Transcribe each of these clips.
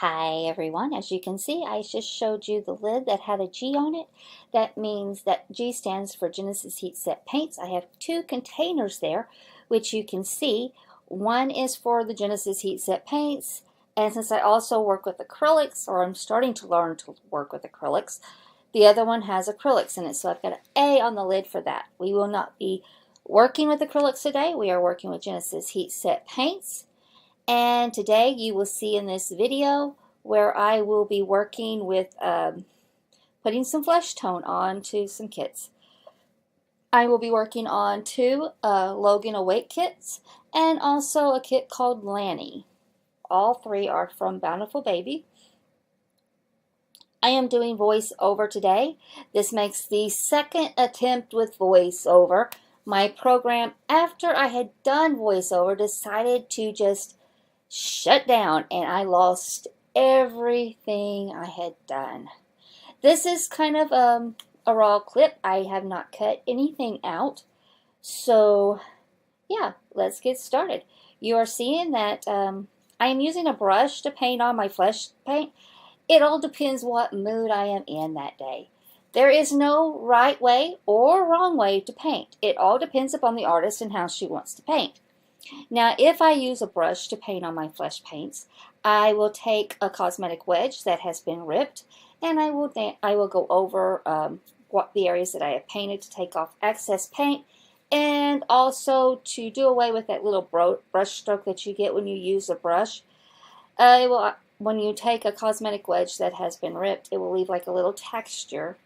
Hi everyone, as you can see I just showed you the lid that had a G on it. That means that G stands for Genesis Heat Set Paints. I have two containers there which you can see. One is for the Genesis Heat Set Paints, and since I also work with acrylics, or I'm starting to learn to work with acrylics, the other one has acrylics in it, so I've got an A on the lid for that. We will not be working with acrylics today. We are working with Genesis Heat Set Paints. And today you will see in this video where I will be working with putting some flesh tone onto some kits. I will be working on two Logan Awake kits and also a kit called Lanny. All three are from Bountiful Baby. I am doing voiceover today. This makes the second attempt with voiceover. My program, after I had done voiceover, decided to just shut down and I lost everything I had done. This is kind of a raw clip. I have not cut anything out. So yeah, let's get started. You are seeing that I am using a brush to paint on my flesh paint. It all depends what mood I am in that day. There is no right way or wrong way to paint. It all depends upon the artist and how she wants to paint. Now, if I use a brush to paint on my flesh paints, I will take a cosmetic wedge that has been ripped, and I will go over what the areas that I have painted to take off excess paint, and also to do away with that little brush stroke that you get when you use a brush. When you take a cosmetic wedge that has been ripped, it will leave like a little texture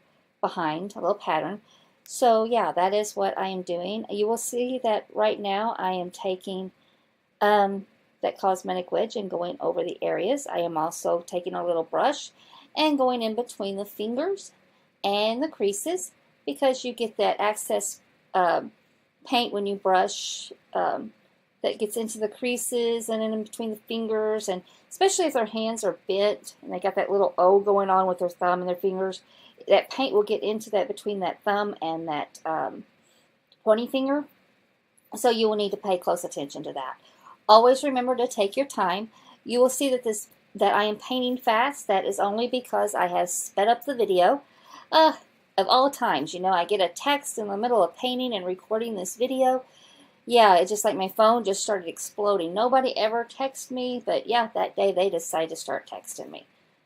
behind, a little pattern. So yeah, that is what I am doing. You will see that right now I am taking that cosmetic wedge and going over the areas. I am also taking a little brush and going in between the fingers and the creases, because you get that excess paint when you brush that gets into the creases and in between the fingers, and especially if their hands are bent and they got that little O going on with their thumb and their fingers. That paint will get into that between that thumb and that pointy finger. So you will need to pay close attention to that. Always remember to take your time. You will see that I am painting fast. That is only because I have sped up the video. Of all times, you know, I get a text in the middle of painting and recording this video. Yeah, it's just like my phone just started exploding. Nobody ever texts me, but yeah, that day they decided to start texting me.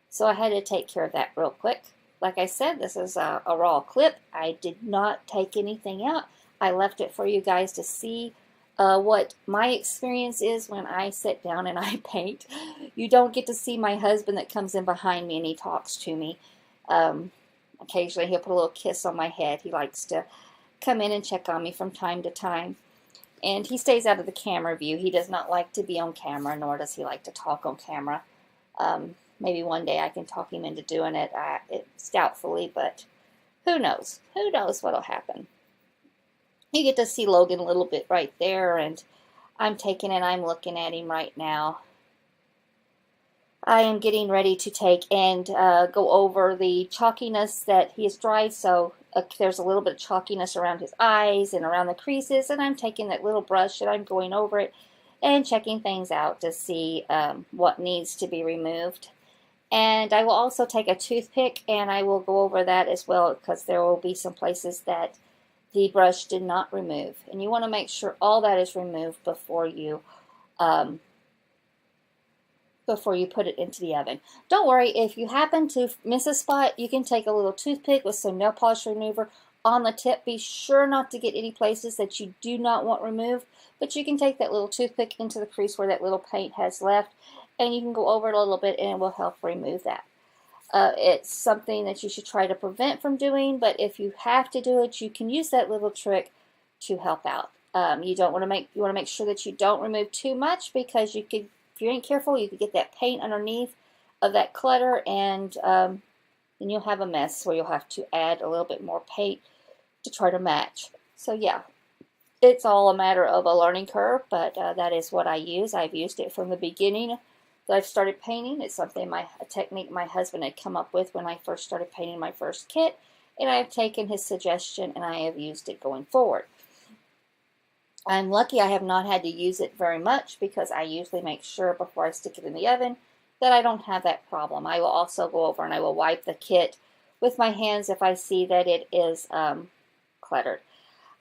So I had to take care of that real quick. Like I said, this is a raw clip. I did not take anything out. I left it for you guys to see what my experience is when I sit down and I paint. You don't get to see my husband that comes in behind me and he talks to me. Occasionally he'll put a little kiss on my head. He likes to come in and check on me from time to time. And he stays out of the camera view. He does not like to be on camera, nor does he like to talk on camera. Maybe one day I can talk him into doing it. It's doubtfully, but who knows? Who knows what'll happen? You get to see Logan a little bit right there, and I'm taking and I'm looking at him right now. I am getting ready to take and go over the chalkiness that he has dried, so there's a little bit of chalkiness around his eyes and around the creases, and I'm taking that little brush and I'm going over it and checking things out to see what needs to be removed. And I will also take a toothpick and I will go over that as well, because there will be some places that the brush did not remove. And you want to make sure all that is removed before you put it into the oven. Don't worry, if you happen to miss a spot, you can take a little toothpick with some nail polish remover on the tip. Be sure not to get any places that you do not want removed, but you can take that little toothpick into the crease where that little paint has left, and you can go over it a little bit and it will help remove that. It's something that you should try to prevent from doing, but if you have to do it, you can use that little trick to help out. You want to make sure that you don't remove too much, because you could, if you ain't careful, you could get that paint underneath of that clutter, and then you'll have a mess where you'll have to add a little bit more paint to try to match. So yeah, it's all a matter of a learning curve, but that is what I use. I've used it from the beginning that I've started painting. It's a technique my husband had come up with when I first started painting my first kit, and I have taken his suggestion and I have used it going forward. I'm lucky I have not had to use it very much, because I usually make sure before I stick it in the oven that I don't have that problem. I will also go over and I will wipe the kit with my hands if I see that it is cluttered.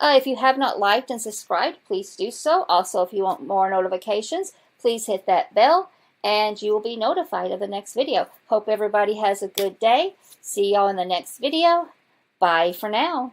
If you have not liked and subscribed, please do so. Also, if you want more notifications, please hit that bell and you will be notified of the next video. Hope everybody has a good day. See y'all in the next video. Bye for now.